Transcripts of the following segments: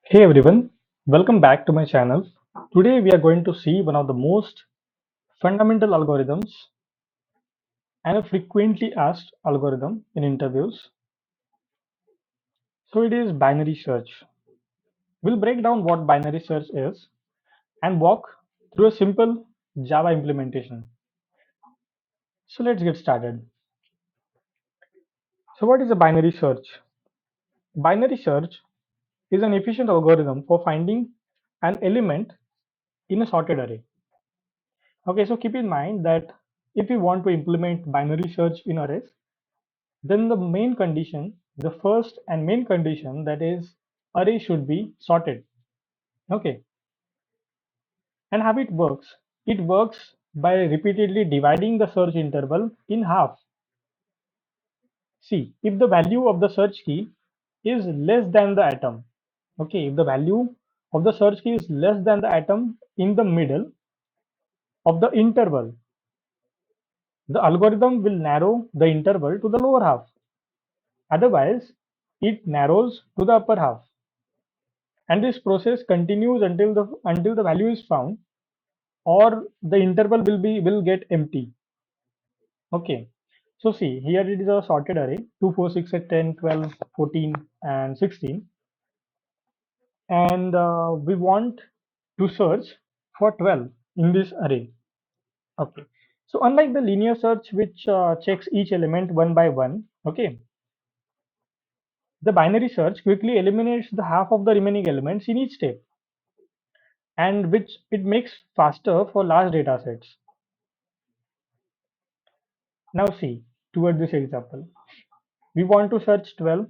Hey everyone, welcome back to my channel. Today we are going to see one of the most fundamental algorithms and a frequently asked algorithm in interviews. So it is binary search. We'll break down what binary search is and walk through a simple Java implementation. So let's get started. So what is a binary search? Binary search is an efficient algorithm for finding an element in a sorted array. Okay, so keep in mind that if you want to implement binary search in arrays, then the main condition, the first and main condition, that is array should be sorted. Okay, and how it works? It works by repeatedly dividing the search interval in half. See, if the value of the search key is less than the atom, okay, if the value of the search key is less than the atom in the middle of the interval, the algorithm will narrow the interval to the lower half. Otherwise, it narrows to the upper half. And this process continues until the value is found or the interval will get empty. Okay, so see, here it is a sorted array 2 4 6 8 10 12 14 and 16, and we want to search for 12 in this array. Okay, so unlike the linear search which checks each element one by one, okay, the binary search quickly eliminates the half of the remaining elements in each step, and which it makes faster for large data sets. Now see, toward this example, we want to search 12.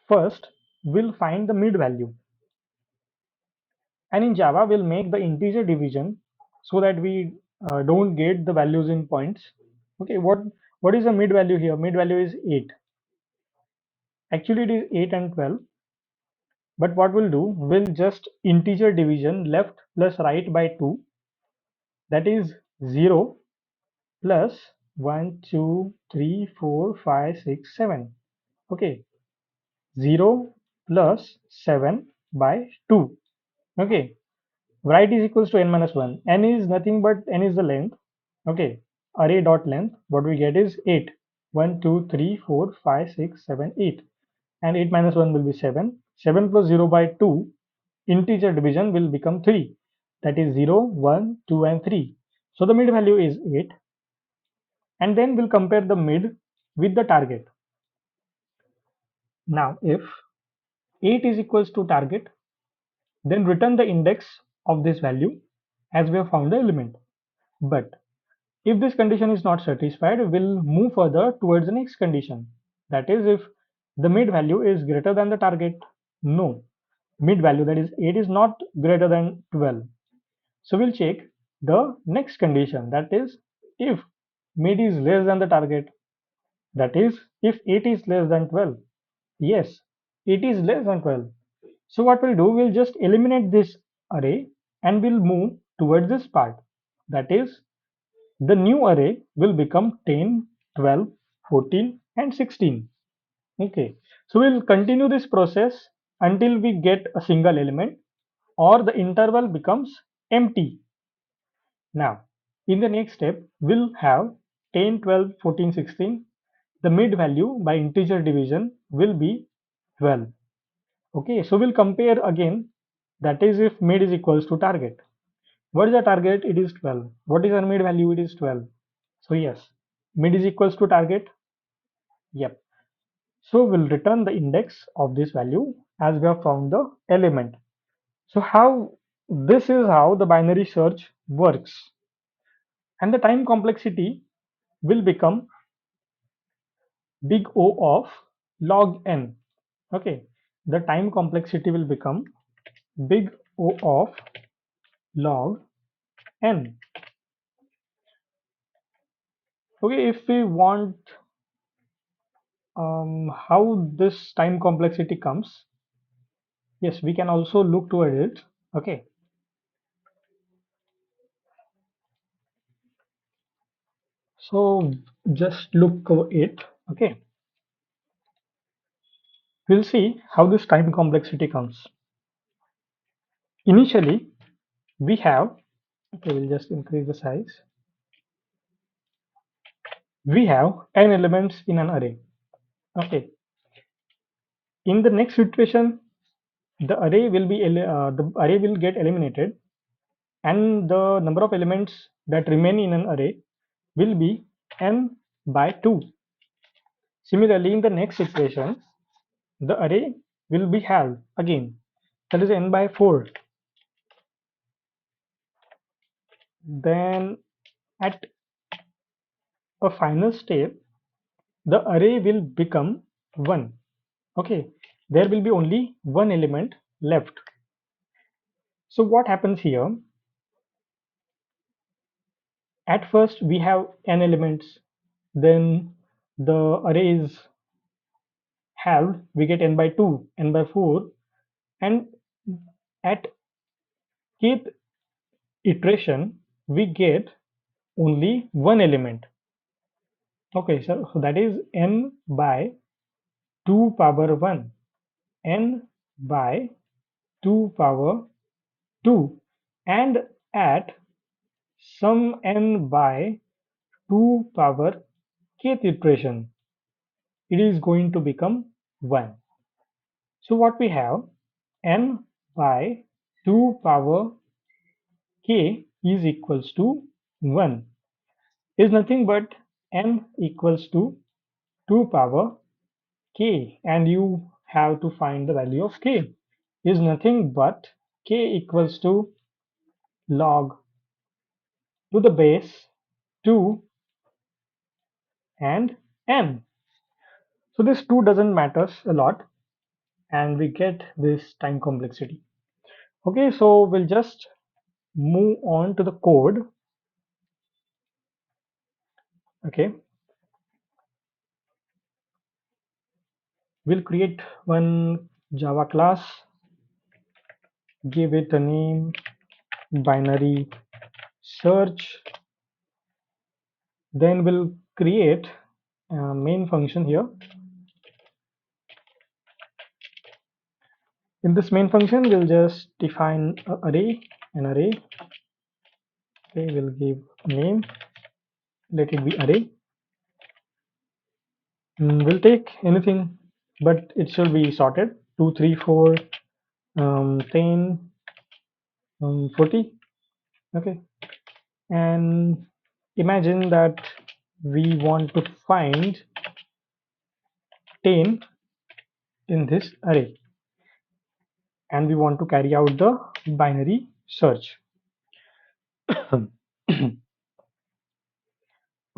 First, we'll find the mid value. And in Java, we'll make the integer division so that we don't get the values in points. Okay, what is the mid value here? Mid value is 8. Actually, it is 8 and 12. But what we'll do, we'll just integer division left plus right by 2. That is 0 plus 1, 2, 3, 4, 5, 6, 7. Okay, 0 plus 7 by 2. Okay, right is equals to n minus 1. N is nothing but n is the length. Okay, array dot length. What we get is 8. 1, 2, 3, 4, 5, 6, 7, 8. And 8 minus 1 will be 7. 7 plus 0 by 2, integer division will become 3. That is 0, 1, 2, and 3. So the mid value is 8. And then we'll compare the mid with the target. Now, if 8 is equals to target, then return the index of this value as we have found the element. But if this condition is not satisfied, we'll move further towards the next condition. That is, if the mid value is greater than the target. No, mid value, that is 8, is not greater than 12. So we'll check the next condition. That is, if mid is less than the target. That is, if 8 is less than 12. Yes, 8 is less than 12. So what we'll do, we'll just eliminate this array and we'll move towards this part. That is, the new array will become 10, 12, 14, and 16. Okay, so we'll continue this process until we get a single element or the interval becomes empty. Now, in the next step, we'll have 10, 12, 14, 16. The mid value by integer division will be 12. Okay, so we'll compare again. That is, if mid is equals to target. What is the target? It is 12. What is our mid value? It is 12. So yes, mid is equals to target. Yep. So we'll return the index of this value as we have found the element. So this is how the binary search works. And the time complexity will become big O of log n. Okay. The time complexity will become big O of log n. Okay, if we want how this time complexity comes, yes, we can also look toward it. Okay, so just look over it. Okay, We'll see how this time complexity comes. Initially, we have, okay, we'll just increase the size. We have n elements in an array. Okay. In the next situation, the array will get eliminated, and the number of elements that remain in an array will be n by 2. Similarly, in the next situation, the array will be halved again, that is n by 4. Then at a final step, the array will become 1. Okay, there will be only one element left. So what happens here? At first we have n elements, then the array is halved, we get n by 2, n by 4, and at kth iteration we get only one element. Okay, so that is n by 2 power 1, n by 2 power 2, and at some n by 2 power kth iteration it is going to become 1. So what we have, n by 2 power k is equals to 1 is nothing but n equals to 2 power k, and you have to find the value of k is nothing but k equals to log to the base 2 and n. So this 2 doesn't matter a lot, and we get this time complexity. Okay, so we'll just move on to the code. Okay, we'll create one Java class, give it a name binary search, then we'll create a main function here. In this main function we'll just define an array. Okay, we'll give name, let it be array. We'll take anything, but it should be sorted 2 3 4 10 40. Okay, and imagine that we want to find 10 in this array, and we want to carry out the binary search.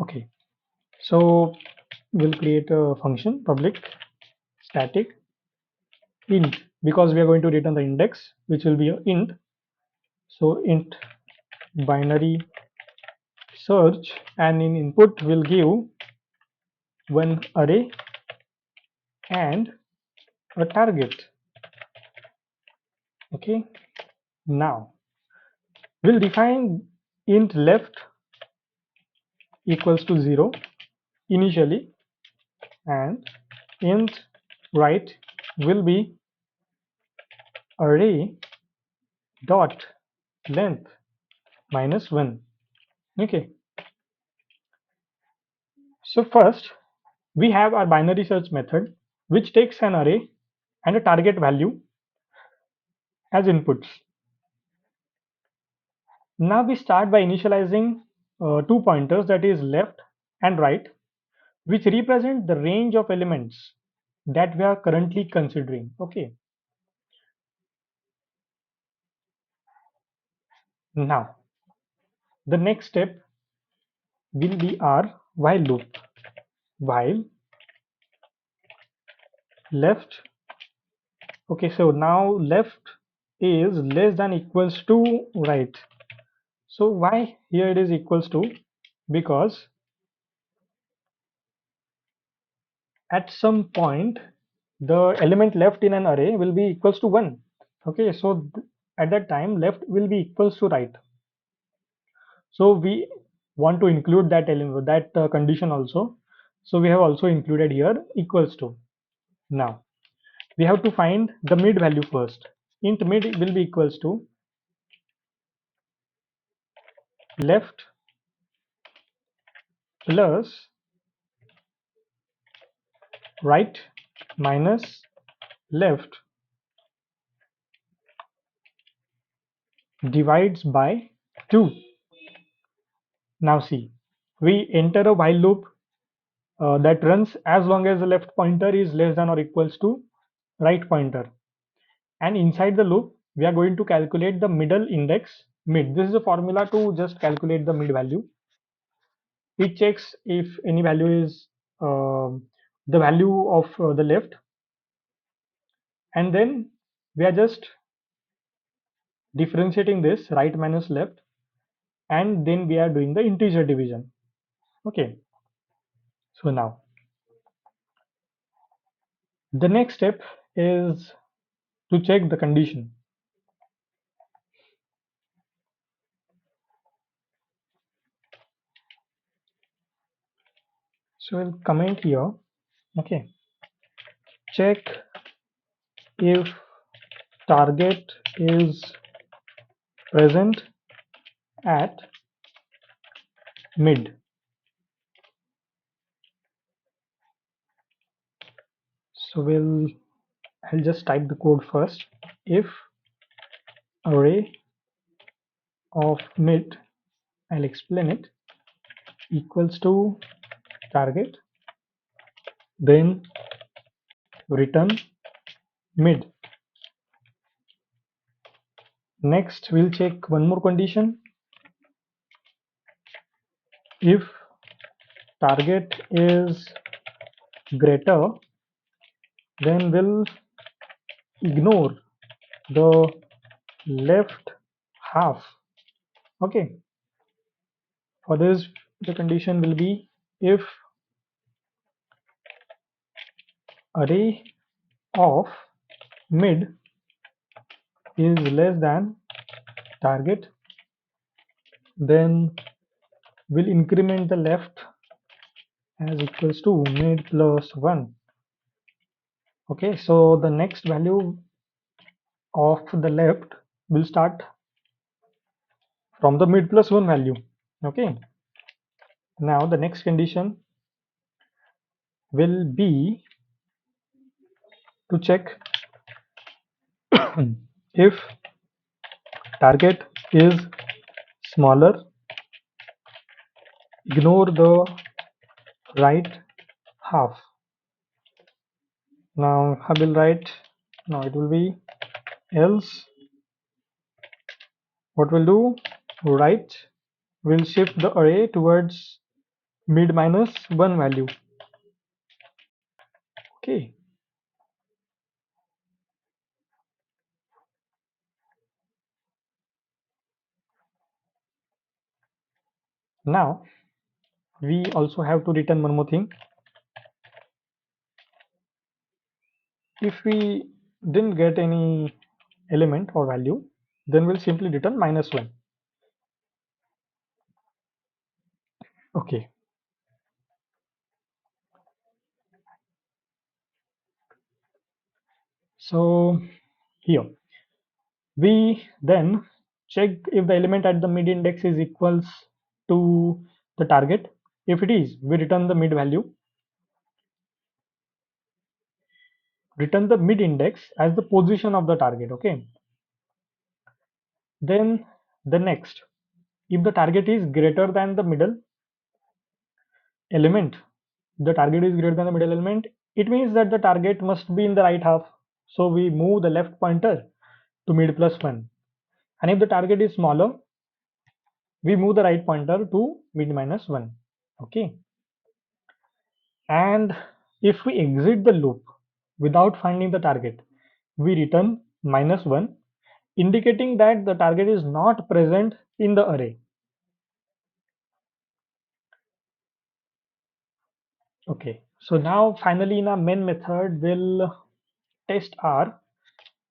Okay, so we'll create a function public static int, because we are going to return the index, which will be a int. So int binary search, and in input we'll give one array and a target. Okay, now we'll define int left equals to 0 initially, and int right will be array dot length minus 1. Okay, so first we have our binary search method, which takes an array and a target value as inputs. Now we start by initializing two pointers, that is left and right, which represent the range of elements that we are currently considering. Okay, now the next step will be our while loop. While left, okay, so now left is less than equals to right. So why here it is equals to? Because at some point the element left in an array will be equals to 1. Okay, so at that time left will be equals to right. So we want to include that element, that condition also. So we have also included here equals to. Now we have to find the mid value first. Int mid will be equals to left plus right minus left divides by 2. Now see, we enter a while loop that runs as long as the left pointer is less than or equals to right pointer. And inside the loop, we are going to calculate the middle index mid. This is a formula to just calculate the mid value. It checks if any value is the value of the left, and then we are just differentiating this right minus left, and then we are doing the integer division. Okay, so now the next step is to check the condition. So we'll comment here, okay, check if target is present at mid. So I'll just type the code first. If array of mid, I'll explain it, equals to target, then return mid. Next, we'll check one more condition. If target is greater, then we'll ignore the left half. Okay, for this the condition will be if array of mid is less than target, then we'll increment the left as equals to mid plus 1. Okay, so the next value of the left will start from the mid plus 1 value. Okay, now the next condition will be to check if target is smaller, ignore the right half. Now I will write, now it will be else what we'll do, right, we'll shift the array towards mid minus 1 value. Okay, now we also have to return one more thing. If we didn't get any element or value, then we'll simply return -1. Okay, so here we then check if the element at the mid index is equals to the target. If it is, we return the mid value, return the mid index as the position of the target. Okay, then the next, if the target is greater than the middle element, the target is greater than the middle element, it means that the target must be in the right half. So we move the left pointer to mid plus 1. And if the target is smaller, we move the right pointer to mid minus 1. Okay. And if we exit the loop without finding the target, we return -1, indicating that the target is not present in the array. Okay, so now finally in our main method, we'll test our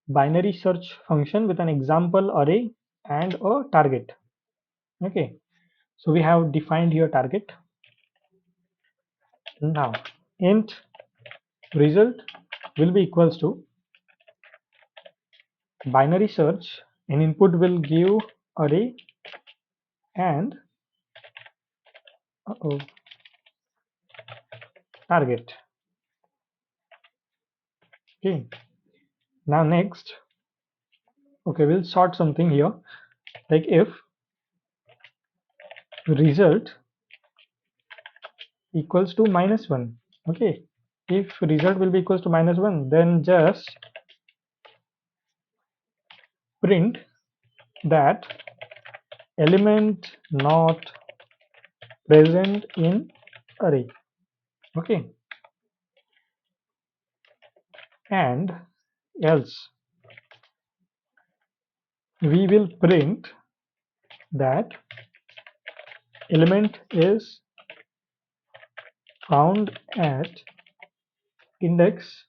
binary search function with an example array and a target. Okay, so we have defined here target. Now int result will be equals to binary search, an input will give array and target. Okay, now next, okay, we'll sort something here, like if result equals to -1. Okay, if result will be equals to -1, then just print that element not present in array. Okay, and else we will print that element is found at index,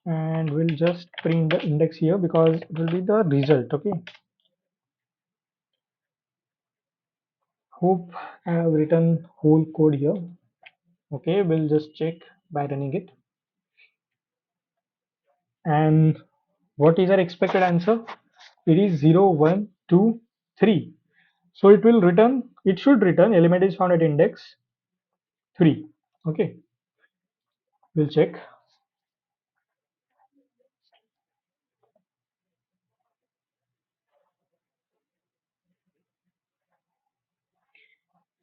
and we'll just print the index here because it will be the result. Okay, hope I have written whole code here. Okay, we'll just check by running it. And what is our expected answer? It is 0, 1, 2, 3. So it will return, it should return element is found at index 3. Okay, we'll check.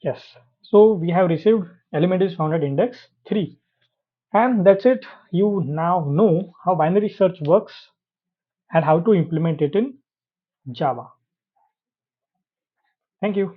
Yes, so we have received element is found at index 3. And that's it. You now know how binary search works and how to implement it in Java. Thank you.